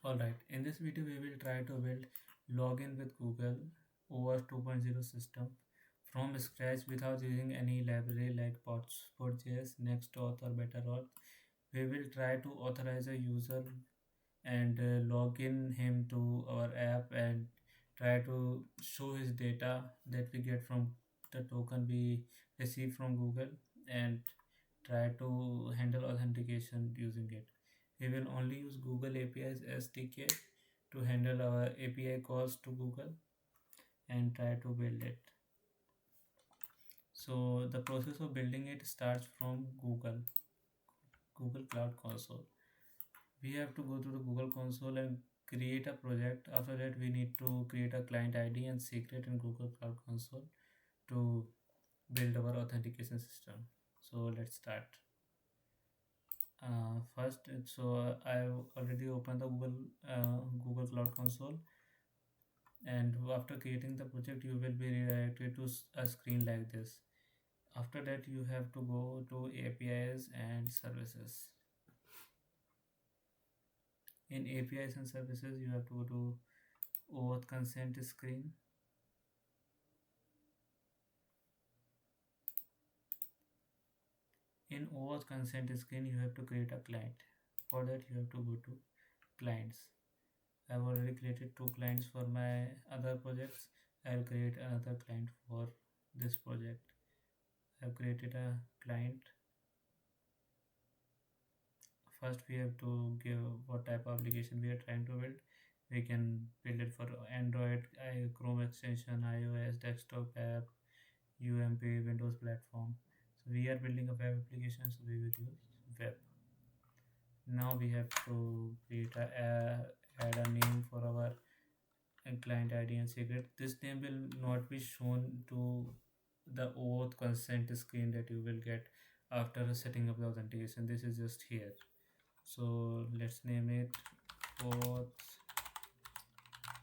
Alright, in this video we will try to build login with Google OAuth 2.0 system from scratch without using any library like Spot.js, NextAuth or BetterAuth. We will try to authorize a user and log in him to our app and try to show his data that we get from the token we receive from Google and try to handle authentication using it. We will only use Google API's SDK to handle our API calls to Google and try to build it. So the process of building it starts from Google Cloud Console. We have to go to the Google console and create a project. After that, we need to create a client ID and secret in Google Cloud Console to build our authentication system. So let's start. I've already opened the Google Cloud Console, and after creating the project, you will be redirected to a screen like this. After that, you have to go to APIs and services. In APIs and services, you have to go to OAuth consent screen. In OAuth consent screen, you have to create a client. For that, you have to go to clients. I've already created two clients for my other projects. I'll create another client for this project. I've created a client. First, we have to give what type of application we are trying to build. We can build it for Android, Chrome extension, iOS, desktop app, UMP, Windows platform. So we are building a web application, so we will use web. Now we have to add a name for our client ID and secret. This name will not be shown to the OAuth consent screen that you will get after setting up the authentication. This is just here. So let's name it OAuth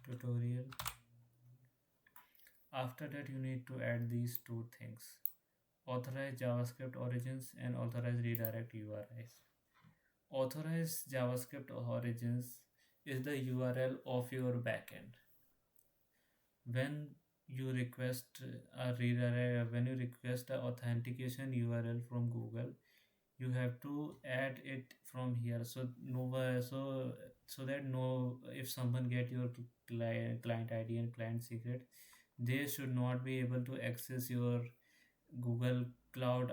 tutorial. After that, you need to add these two things: authorize JavaScript origins and authorize redirect URIs. Authorized JavaScript origins is the URL of your backend. When you request a redirect, when you request a authentication URL from Google, you have to add it from here. So so that no, if someone get your client ID and client secret, they should not be able to access your Google Cloud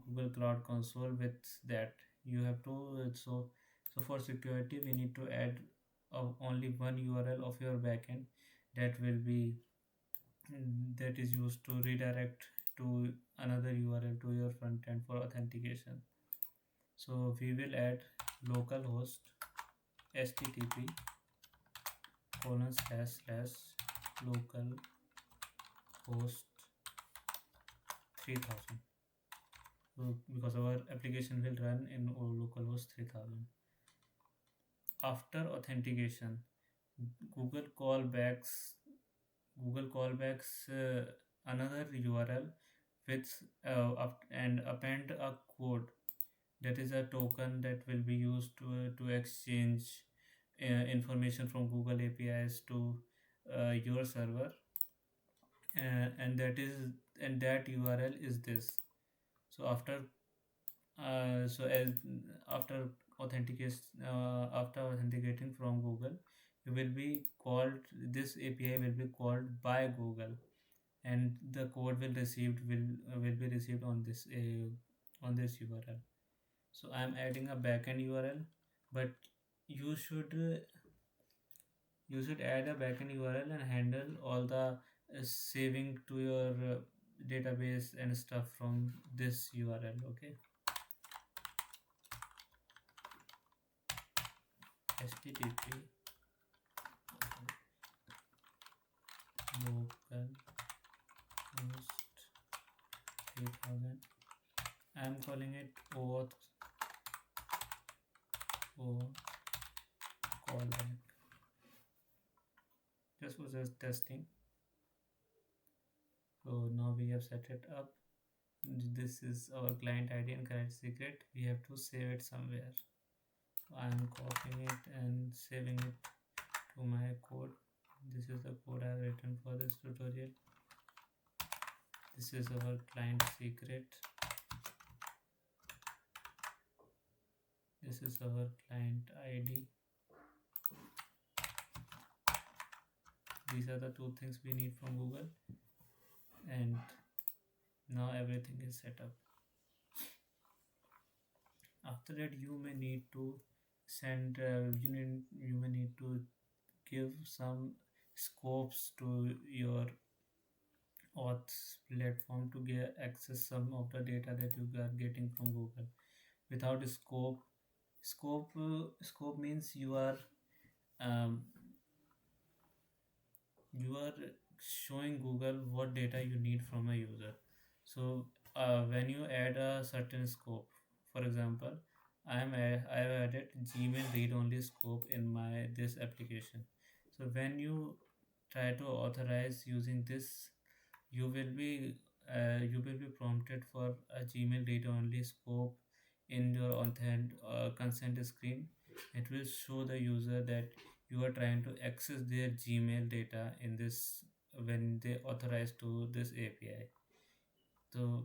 Google Cloud Console with that. You have to so for security we need to add only one URL of your backend that will be that is used to redirect to another URL to your front end for authentication. So we will add localhost http //localhost 3000. So because our application will run in localhost 3000. After authentication, Google callbacks Google callbacks another URL with and append a code that is a token that will be used to exchange information from Google APIs to your server, and that URL is this. So as after after authenticating from Google, you will be called this API will be called by Google, and the code will be received on this URL. So I am adding a backend URL, but you should uh, you should add a backend URL and handle all the saving to your database and stuff from this URL. Okay, http localhost 3000. I am calling it OAuth or callback. Just was just testing. So now we have set it up. This is our client ID and client secret. We have to save it somewhere. I am copying it and saving it to my code. This is the code I have written for this tutorial. This is our client secret. This is our client ID. These are the two things we need from Google, and now everything is set up. After that, you may need to send you may need to give some scopes to your auth platform to get access some of the data that you are getting from Google. Without a scope means um, you are showing Google what data you need from a user. So when you add a certain scope, for example, I have added Gmail read only scope in my this application. So when you try to authorize using this, you will be you will be prompted for a Gmail data only scope in your consent screen. It will show the user that you are trying to access their Gmail data in this when they authorize to this API. So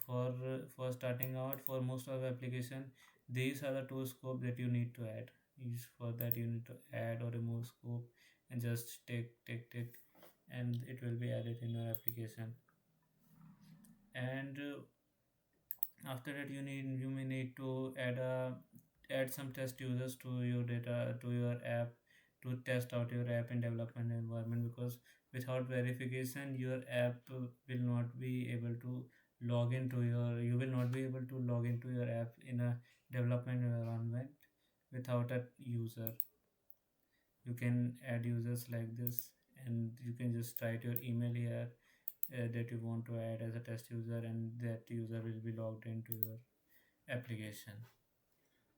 for starting out, for most of the application, these are the two scope that you need to add. For that you need to add or remove scope and just take and it will be added in your application. And after that you may need to add some test users to your data to your app to test out your app in development environment, because without verification your app will not be able to log into your you will not be able to log into your app in a development environment without a user. You can add users like this, and you can just write your email here that you want to add as a test user, and that user will be logged into your application.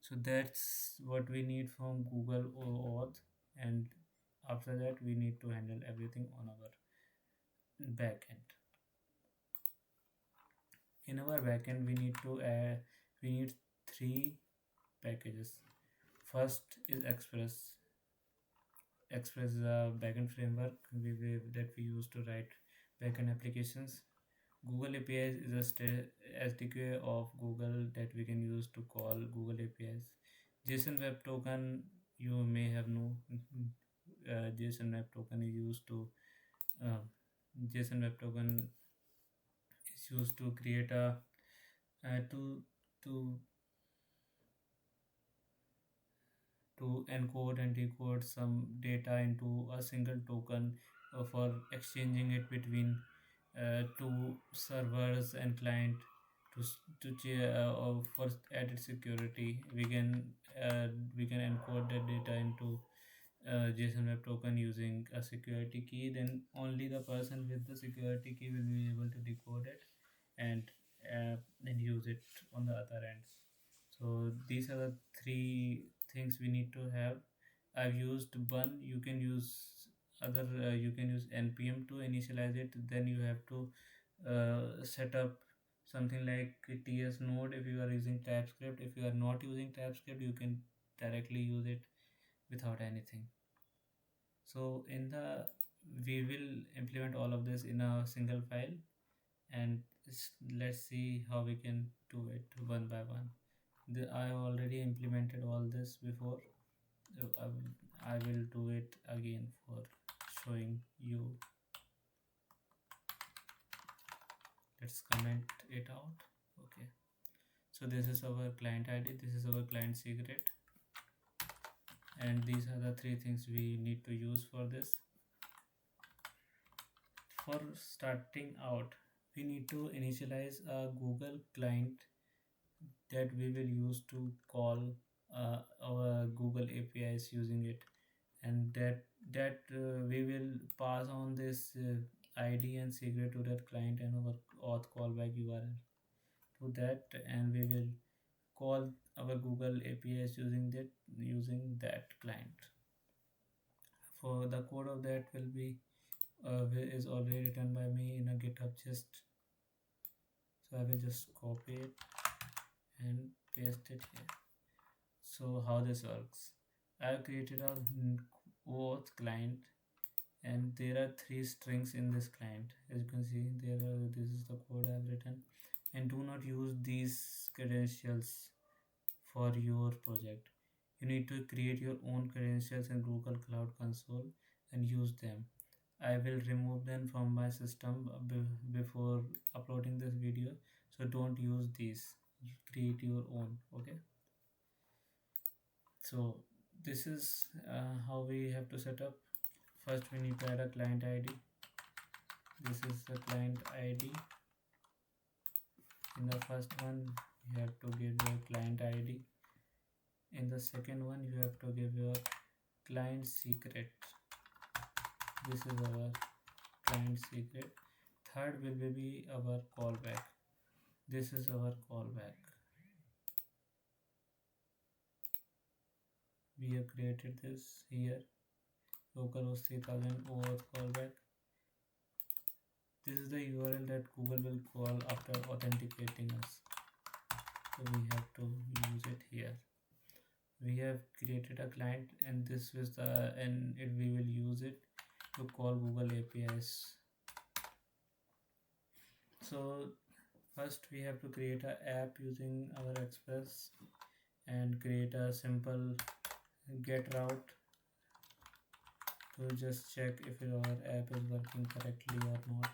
So that's what we need from Google OAuth, and after that we need to handle everything on our backend. In our backend we need three packages. First is Express is a backend framework that we use to write backend applications. Google APIs is a SDK of Google that we can use to call Google APIs. JSON Web Token, you may have know. JSON Web Token is used to uh, JSON Web Token is used to create a to to encode and decode some data into a single token for exchanging it between two servers and client for added security. We can encode that data into JSON Web Token using a security key. Then only the person with the security key will be able to decode it and then use it on the other end. So these are the three things we need to have. I've used one. You can use npm to initialize it. Then you have to set up something like ts node if you are using typescript. If you are not using typescript, you can directly use it without anything. So in the we will implement all of this in a single file, and let's see how we can do it one by one. I have already implemented all this before. I will do it again for showing you. Let's comment it out. Okay, so this is our client ID, this is our client secret, and these are the three things we need to use for this. For starting out, we need to initialize a Google client that we will use to call our Google APIs using it, and that we will pass on this ID and secret to that client and our auth callback URL to that, and we will call our Google APIs using that client. For the code of that will be is already written by me in a GitHub gist. So I will just copy it and paste it here. So how this works? I've created a OAuth client, and there are three strings in this client. As you can see, this is the code I've written. And do not use these credentials for your project. You need to create your own credentials in Google Cloud Console and use them. I will remove them from my system before uploading this video, so don't use these. Create your own. Okay, so this is how we have to set up. First we need to add a client ID. This is the client ID. In the first one you have to give your client ID. In the second one you have to give your client secret. This is our client secret. Third will be our callback. This is our callback. We have created this here, localhost 3000 OAuth callback. This is the URL that Google will call after authenticating us, so we have to use it here. We have created a client, and this is the and we will use it to call Google APIs. So first we have to create an app using our Express and create a simple get route to just check if our app is working correctly or not.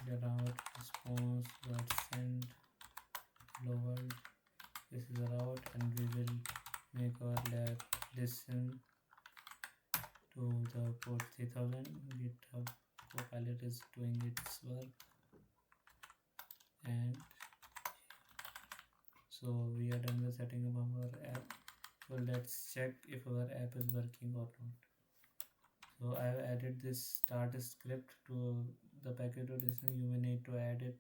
The route response dot send hello world. This is a route, and we will make our lab listen to the port 3000. GitHub Copilot is doing its work, and so we are done with setting up our app. So let's check if our app is working or not. So I have added this start script to the package notation. You may need to add it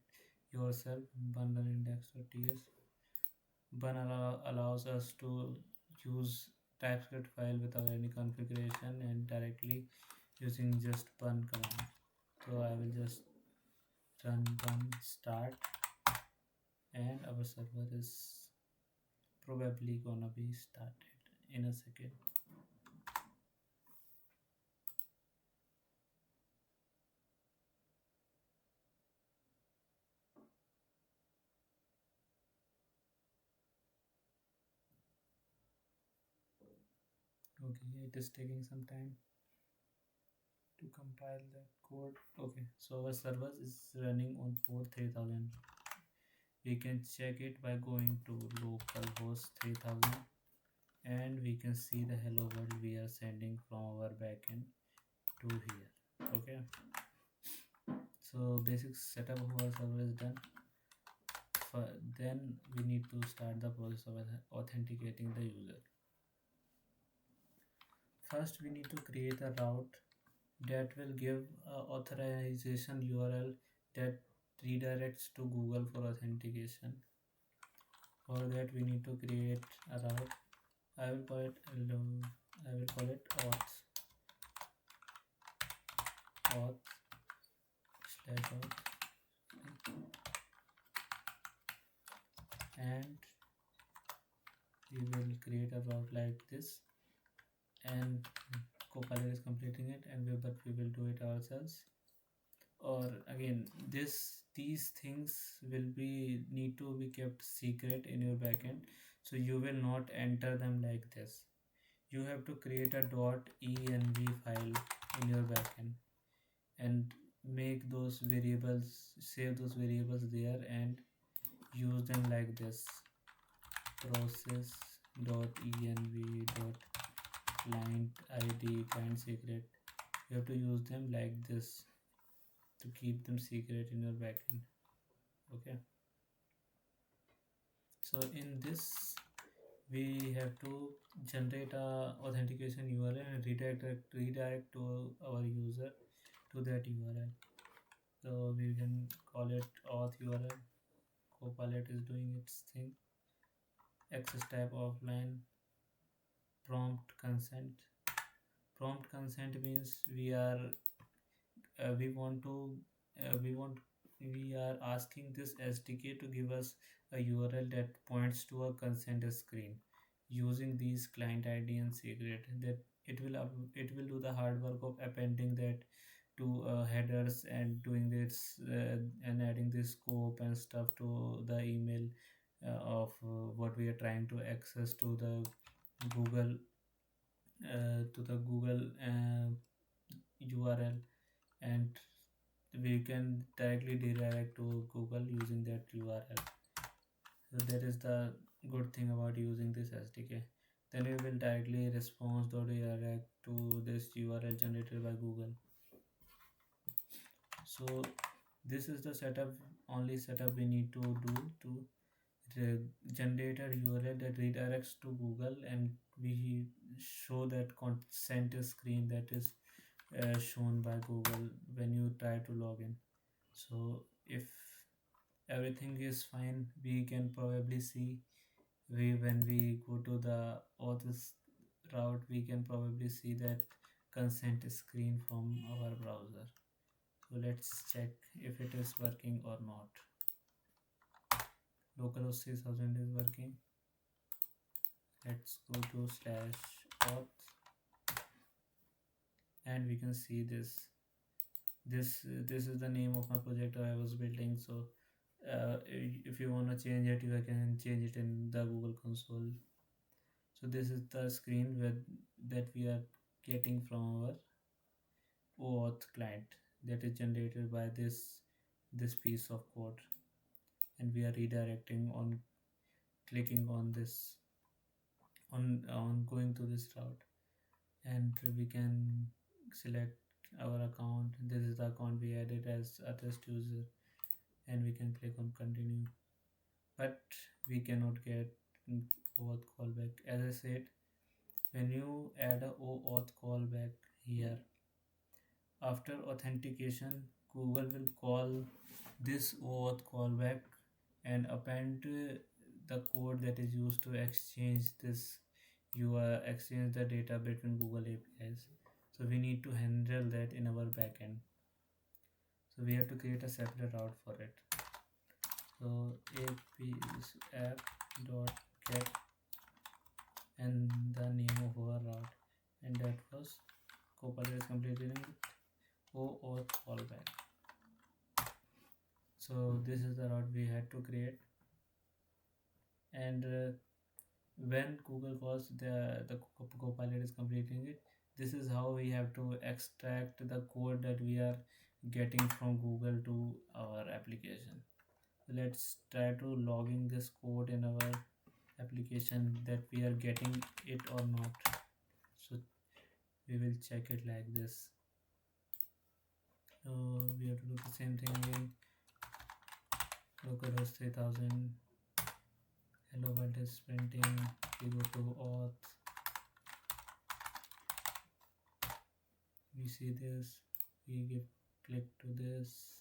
yourself. Bun run index.ts. Bun allows us to use typescript file without any configuration and directly using just bun command. So I will just run bun start, and our server is probably gonna be started in a second. Okay, it is taking some time to compile the code. Okay, so our server is running on port 3000. We can check it by going to localhost 3000, and we can see the hello world we are sending from our backend to here. Okay, so basic setup of our server is done. Then we need to start the process of authenticating the user. First we need to create a route that will give authorization URL that redirects to Google for authentication. For that we need to create a route. I will call it auth slash auth, and we will create a route like this, and Copilot is completing it, and but we will do it ourselves. Or again, these things will be need to be kept secret in your backend, so you will not enter them like this. You have to create a .env file in your backend and make those variables, save those variables there, and use them like this: process.env.client id client secret. You have to use them like this to keep them secret in your backend. Okay, so in this we have to generate a authentication URL and redirect to our user to that URL. So we can call it auth URL. Copilot is doing its thing. Access type offline. Prompt consent. Prompt consent means we want we are asking this SDK to give us a URL that points to a consent screen using these client ID and secret. That it will do the hard work of appending that to headers and doing this and adding this scope and stuff to the email of what we are trying to access Google to the Google URL, and we can directly redirect to Google using that URL. So that is the good thing about using this SDK. Then we will directly response or redirect to this URL generated by Google. So this is the setup, only setup we need to do to generate a URL that redirects to Google, and we show that consent screen that is shown by Google when you try to log in. So if everything is fine, we can probably see, we when we go to the auth route, we can probably see that consent screen from our browser. So let's check if it is working or not. Localhost 3000 is working. Let's go to /auth and we can see this is the name of my project I was building. So if you want to change it, you can change it in the Google console. So this is the screen that we are getting from our OAuth client that is generated by this piece of code, and we are redirecting on clicking on this on going to this route, and we can select our account. This is the account we added as a test user, and we can click on continue, but we cannot get OAuth callback. As I said, when you add a OAuth callback here, after authentication, Google will call this OAuth callback and append the code that is used to exchange this. You exchange the data between Google APIs. So we need to handle that in our backend. So we have to create a separate route for it. So app.get and the name of our route, and that was Copilot is completed in OAuth callback. So this is the route we had to create, and when Google calls the Copilot is completing it, this is how we have to extract the code that we are getting from Google to our application. Let's try to logging this code in our application that we are getting it or not. So we will check it like this. So we have to do the same thing again. Localhost 3000. Hello world is printing. We go to auth. We see this. We give click to this,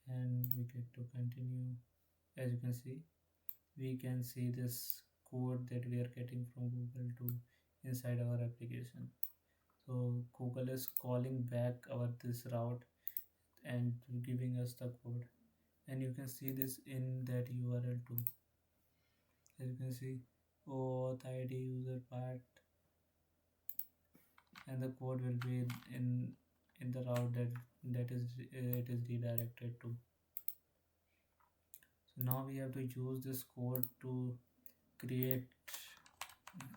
and we get to continue. As you can see, we can see this code that we are getting from Google to inside our application. So Google is calling back our this route and giving us the code, and you can see this in that URL too. As you can see, auth ID user part, and the code will be in the route that is it is redirected to. So now we have to use this code to create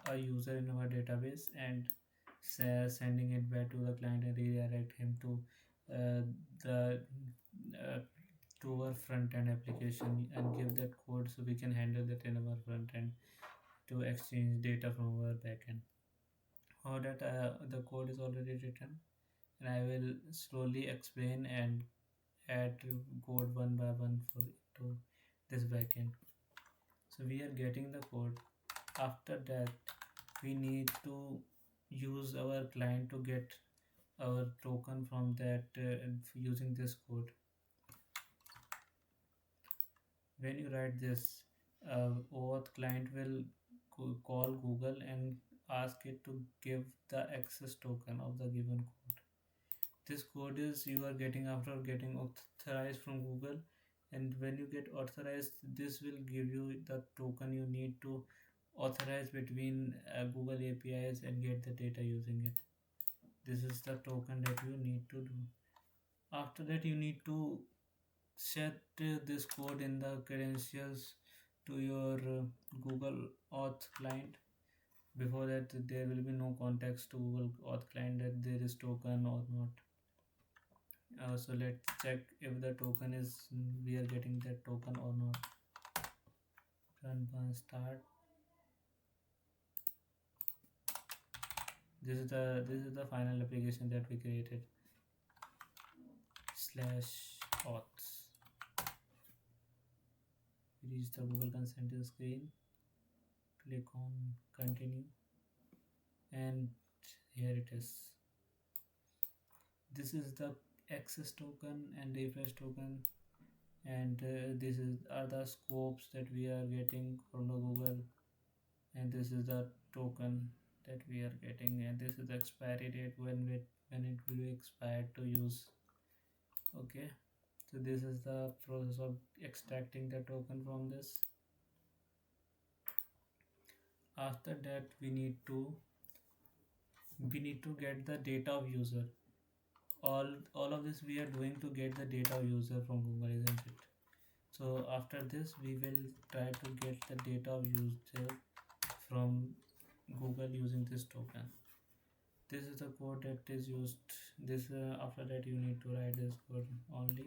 a user in our database and sending it back to the client and redirect him to the to our front end application, and give that code so we can handle that in our front end to exchange data from our backend. How that the code is already written, and I will slowly explain and add code one by one for to this backend. So we are getting the code. After that, we need to use our client to get our token from that using this code. When you write this, OAuth client will call Google and ask it to give the access token of the given code. This code is you are getting after getting authorized from Google, and when you get authorized, this will give you the token you need to authorize between Google APIs and get the data using it. This is the token that you need to do. After that, you need to set this code in the credentials to your Google Auth client. Before that, there will be no context to Google Auth client that there is token or not. So let's check if the token is we are getting that token or not. Run one start. This is the final application that we created. /auth. We reach the Google consent screen. Click on continue, and here it is. This is the access token and refresh token, and this is are the scopes that we are getting from the Google, and this is the token that we are getting, and this is the expiry date when it will be expired to use. Okay, so this is the process of extracting the token from this. After that, we need to get the data of user. All of this we are doing to get the data of user from Google, isn't it? So after this, we will try to get the data of user from Google using this token. This is the code that is used. This after that, you need to write this code only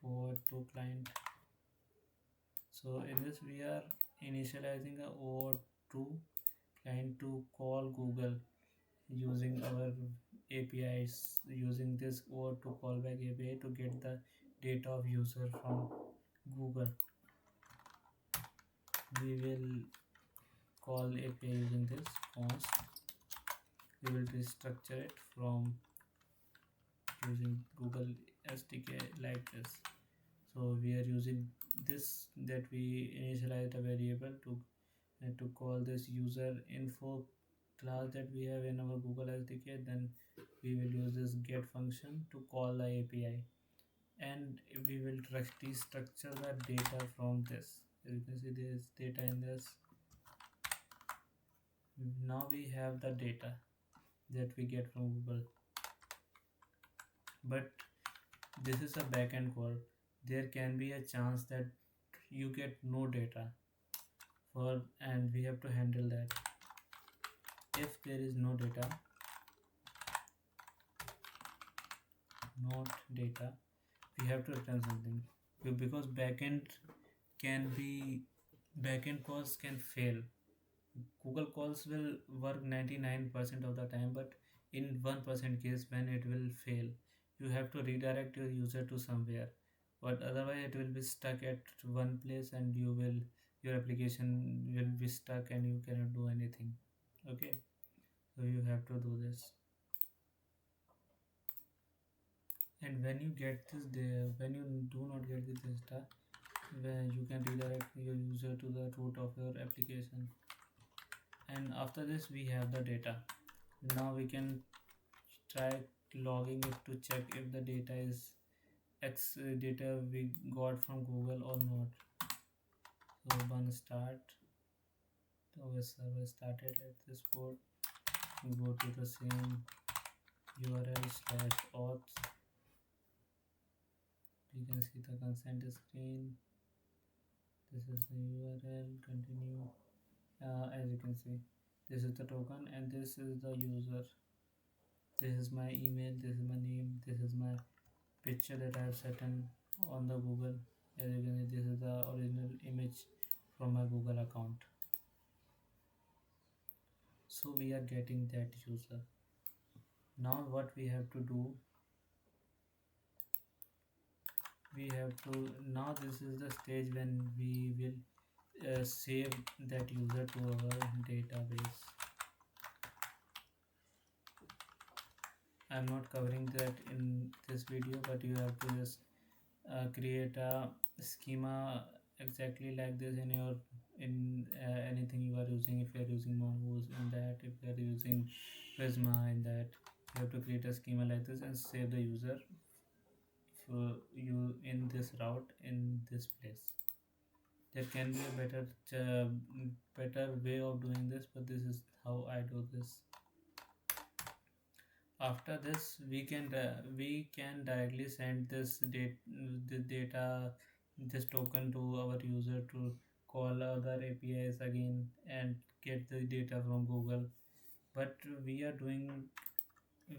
over to client. So in this, we are initializing a OAuth2 client to call Google using our APIs, using this OAuth2 callback API to get the data of user from Google. We will call API using this const. We will restructure it from using Google SDK like this. So we are using this, that we initialized a variable to call this user info class that we have in our Google SDK. Then we will use this get function to call the API, and we will restructure the data from this. You can see there is data in this. Now we have the data that we get from Google, but this is a backend call. There can be a chance that you get no data and we have to handle that. If there is no data, not data, we have to return something, because backend calls can fail. Google calls will work 99% of the time, but in 1% case when it will fail, you have to redirect your user to somewhere, but otherwise it will be stuck at one place and your application will be stuck and you cannot do anything. Okay, so you have to do this. And when you get this there, when you do not get this data, when you can redirect your user to the root of your application. And after this, we have the data. Now we can try logging it to check if the data is data we got from Google or not. So one start. Our server started at this port. We go to the same URL /auth. We can see the consent screen. This is the URL. Continue. As you can see, this is the token and this is the user. This is my email, this is my name, this is my picture that I have set on the Google. As you can see, this is the original image from my Google account. So we are getting that user. Now what we have to do, now this is the stage when we will save that user to our database. I'm not covering that in this video, but you have to just create a schema exactly like this in anything you are using. If you are using Mongoose, in that; if you are using Prisma, in that; You have to create a schema like this and save the user for you in this route in this place. There can be a better way of doing this, but this is how I do this. After this, we can directly send this data, this token to our user to call other APIs again and get the data from Google. But we are doing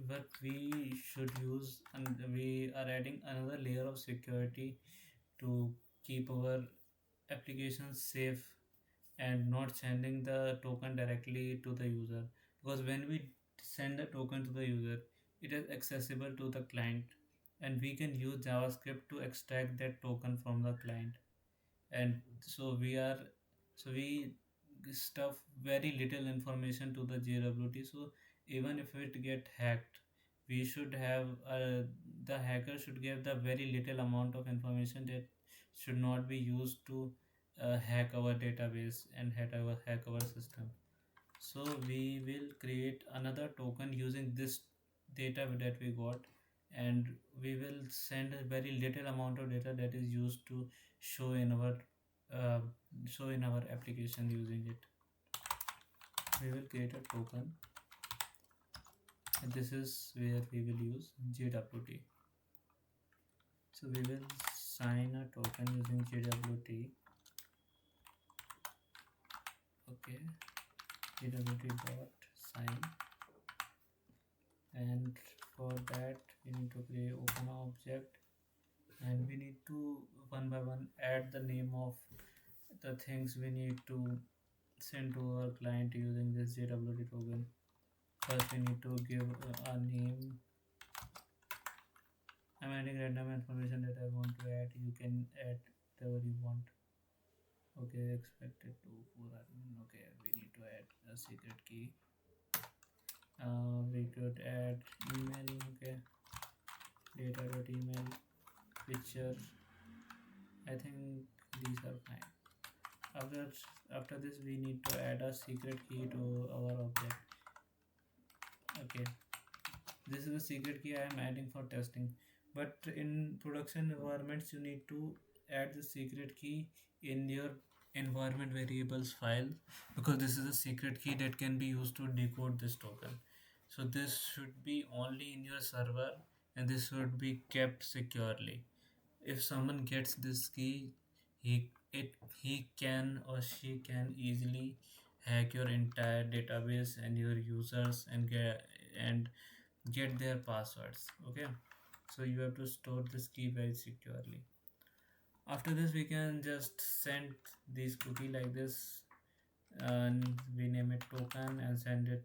what we should use, and we are adding another layer of security to keep our applications safe and not sending the token directly to the user, because when we send the token to the user, it is accessible to the client, and we can use JavaScript to extract that token from the client. And we stuff very little information to the JWT. So even if it get hacked, we should have the hacker should give the very little amount of information that should not be used to hack our database and hack our system. So we will create another token using this data that we got, and we will send a very little amount of data that is used to show in our uh, application using it. We will create a token, and this is where we will use JWT. So we will sign a token using JWT. Okay, JWT dot sign, and for that we need to create open object, and we need to one by one add the name of the things we need to send to our client using this JWT token. First, we need to give a name. I'm adding random information that I want to add. You can add whatever you want. Okay, expected to for admin. Okay, we need to add a secret key. We could add email. Okay, data.email, picture. I think these are fine. After this, we need to add a secret key to our object. Okay, this is the secret key I am adding for testing, but in production environments you need to add the secret key in your environment variables file, because this is a secret key that can be used to decode this token. So this should be only in your server, and this should be kept securely. If someone gets this key, he can or she can easily hack your entire database and your users and get their passwords. Okay, so you have to store this key very securely. After this, we can just send this cookie like this, and we name it token and send it,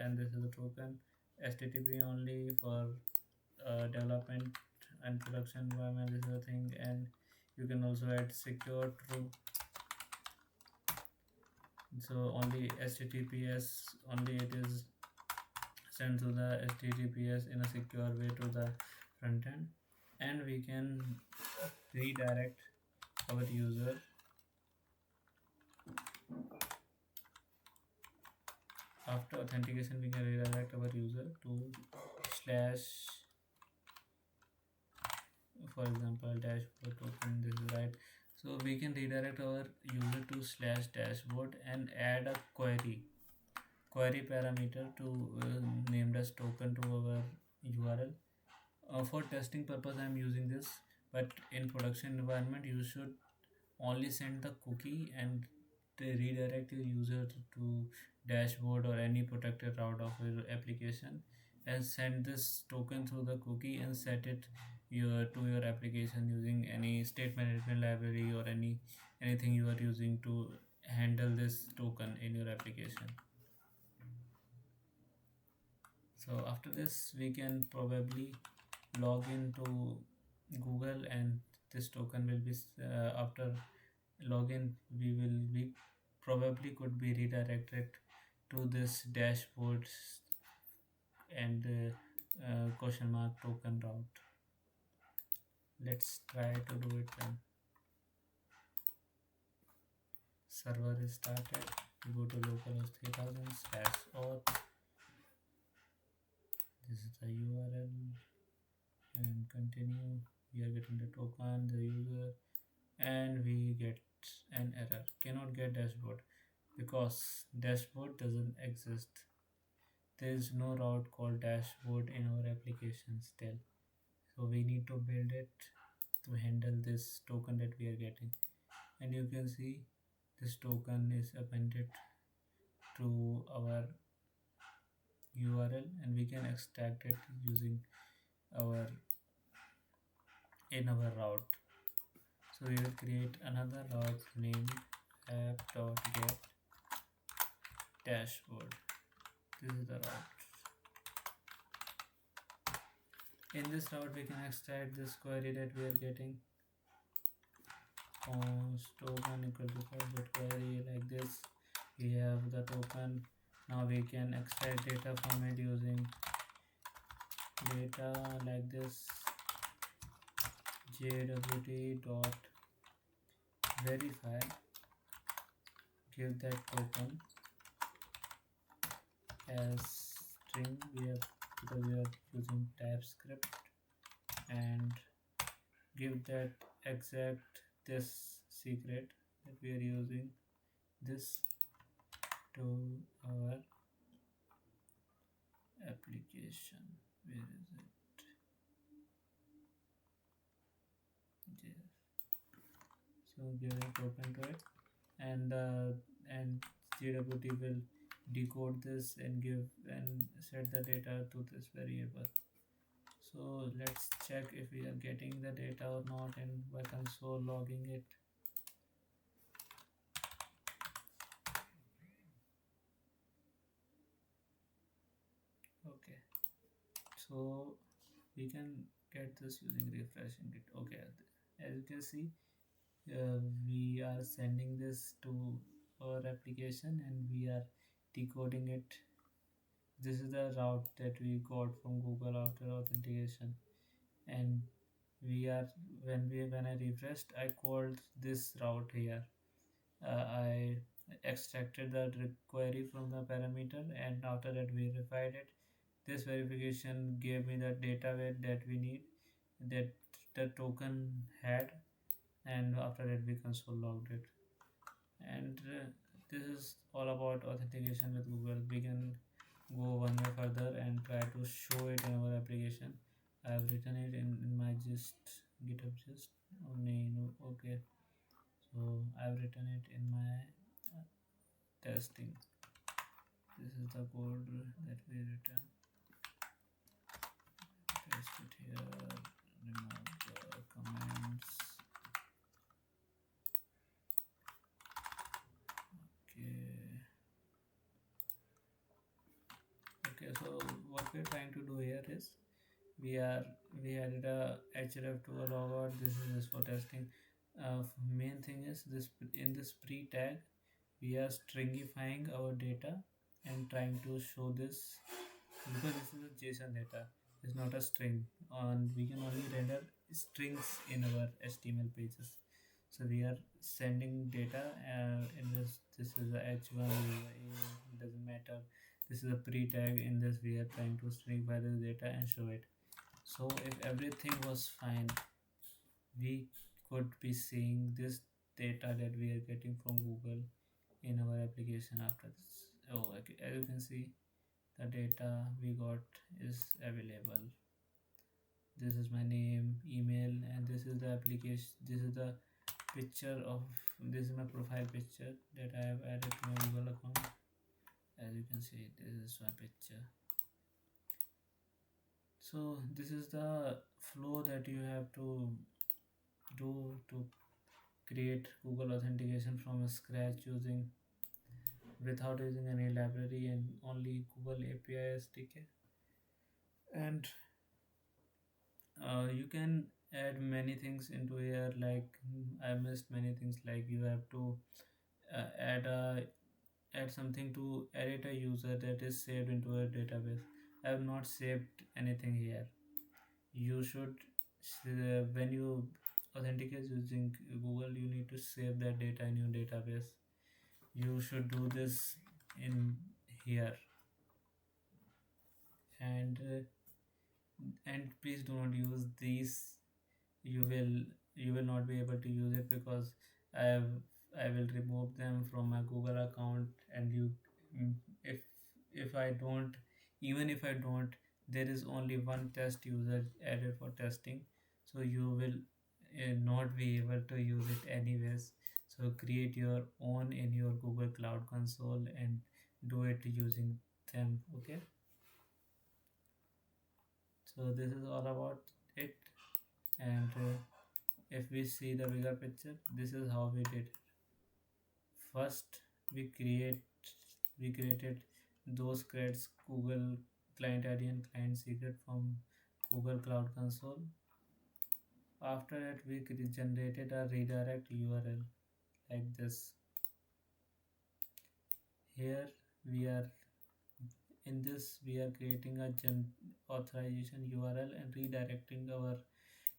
and this is the token. HTTP only for development and production environment. This is the thing, and you can also add secure true. So only HTTPS, only it is sent to the HTTPS in a secure way to the front end, and we can redirect our user. After authentication, we can redirect our user to slash, for example, dashboard token. This is right. So we can redirect our user to slash dashboard and add a query parameter to named as token to our URL. For testing purpose, I am using this, but in production environment, you should only send the cookie and they redirect your user to dashboard or any protected route of your application, and send this token through the cookie and set it to your application using any state management library or anything you are using to handle this token in your application. So after this, we can probably log into Google, and this token will be after login we probably could be redirected to this dashboard and question mark token route. Let's try to do it then. Server is started. We go to localhost 3000 /auth. token the user, and we get an error, cannot get dashboard, because dashboard doesn't exist. There is no route called dashboard in our application still, so we need to build it to handle this token that we are getting. And you can see this token is appended to our URL, and we can extract it using our in our route. So we will create another route named app.get dashboard. This is the route. In this route we can extract this query that we are getting, const token equal to query, like this. We have the token. Now we can extract data from it using data like this, jwt dot verify, give that token as string. We have, because we are using typescript, and give that exact this secret that we are using this to our application. Where is it? Yes. So give a token to it, and JWT will decode this and give and set the data to this variable. So let's check if we are getting the data or not, and by console logging it. Okay, so we can get this using refreshing it. Okay, as you can see, we are sending this to our application and we are decoding it. This is the route that we got from Google after authentication, and we are when I refreshed, I called this route here. I extracted the query from the parameter, and after that verified it. This verification gave me the data that we need, that the token had, and after that we console logged it. And this is all about authentication with Google. We can go one way further and try to show it in our application. I have written it in my GitHub gist. Oh, no, okay. So I have written it in my testing. This is the code that we written. Paste it here. Remove the comments. Okay, so what we're trying to do here is we added a href to a logout. This is just for testing. Main thing is this, in this pre tag we are stringifying our data and trying to show this, because this is a JSON data, it's not a string, and we can only render strings in our HTML pages. So we are sending data in this is a h1, doesn't matter. This is a pre tag. In this we are trying to stringify this data and show it. So if everything was fine, we could be seeing this data that we are getting from Google in our application after this. Oh, okay. As you can see, the data we got is available. This is my name, email, and this is the application. This is the picture of, this is my profile picture that I have added to my Google account. As you can see, this is my picture. So this is the flow that you have to do to create Google authentication from scratch without using any library and only Google API SDK. And you can add many things into here, like I missed many things, like you have to add something to edit a user that is saved into a database. I have not saved anything here. You should when you authenticate using Google, you need to save that data in your database. You should do this in here, and please do not use these you will you will not be able to use it, because I have I will remove them from my Google account. And mm, if I don't, even if I don't, there is only one test user added for testing, so you will not be able to use it anyways. So create your own in your Google Cloud Console and do it using them. Okay, so this is all about it. And if we see the bigger picture, this is how we did. First, we created those creds, Google client ID and client secret, from Google Cloud Console. After that, we generated a redirect URL like this. Here we are in this we are creating a authorization URL and redirecting our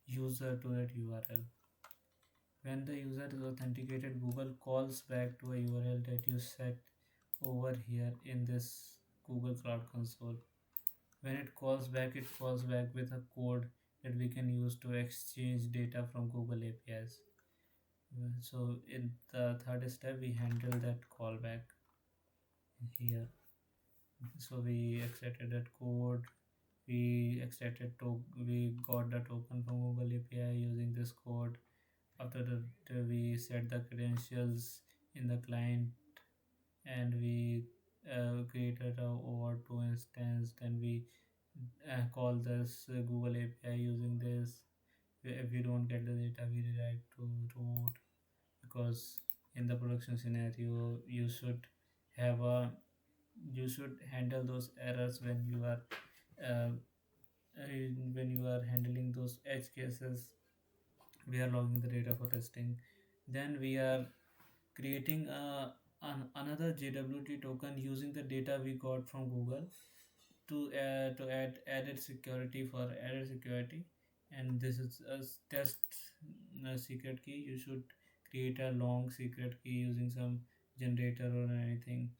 user to that URL. When the user is authenticated, Google calls back to a URL that you set over here in this Google Cloud Console. When it calls back with a code that we can use to exchange data from Google APIs. So in the third step, we handle that callback here. So we extracted that code. We got the token from Google API using this code. After that, we set the credentials in the client, and we created a OAuth 2 instance. Then we call this Google API using this. If we don't get the data, we rewrite to root, because in the production scenario have a you should handle those errors uh, when you are handling those edge cases. We are logging the data for testing. Then we are creating another JWT token using the data we got from Google to add added security. And this is a test secret key. You should create a long secret key using some generator or anything.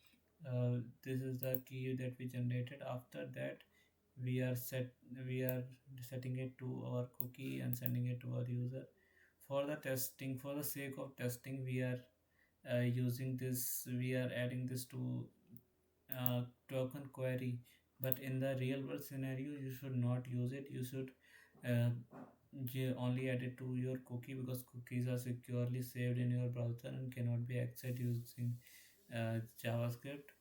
This is the key that we generated. After that, we are set we are setting it to our cookie and sending it to our user for the testing. For the sake of testing, we are adding this to token query. But in the real world scenario, you should not use it. You should uh, only add it to your cookie, because cookies are securely saved in your browser and cannot be accessed using JavaScript,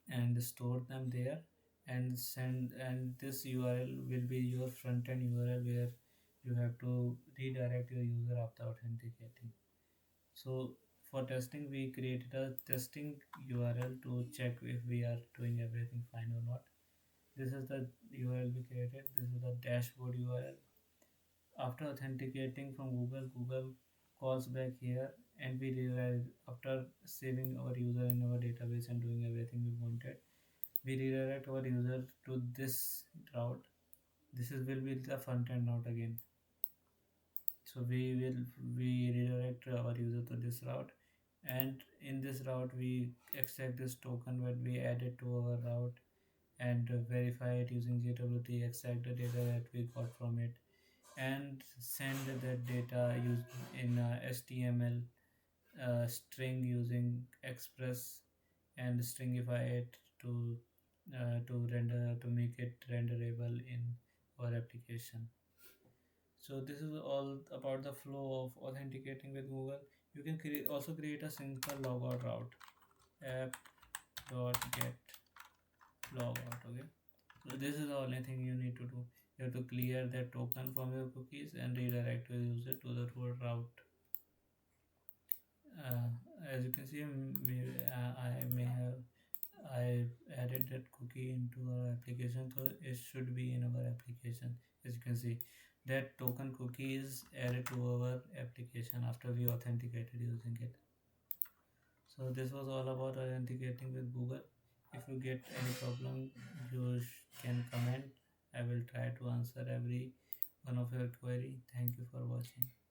and store them there and send. And this URL will be your front end URL, where you have to redirect your user after authenticating. So for testing, we created a testing URL to check if we are doing everything fine or not. This is the URL we created. This is the dashboard URL. After authenticating from Google, Google calls back here, and we realize, after saving our user in our database and doing everything we wanted, we redirect our user to this route. This is will be the front end route again. So we redirect our user to this route, and in this route we extract this token that we added to our route, and verify it using JWT, extract the data that we got from it, and send that data used in HTML string using Express, and stringify it to make it renderable in our application. So this is all about the flow of authenticating with Google. You can also create a simple logout route, app.get logout. Okay, so this is the only thing you need to do. You have to clear that token from your cookies and redirect your user to the route. uh, as you can see, I may have I added that cookie into our application, so it should be in our application. As you can see, that token cookie is added to our application after we authenticated using it. So this was all about authenticating with Google. If you get any problem, you can comment. I will try to answer every one of your query. Thank you for watching.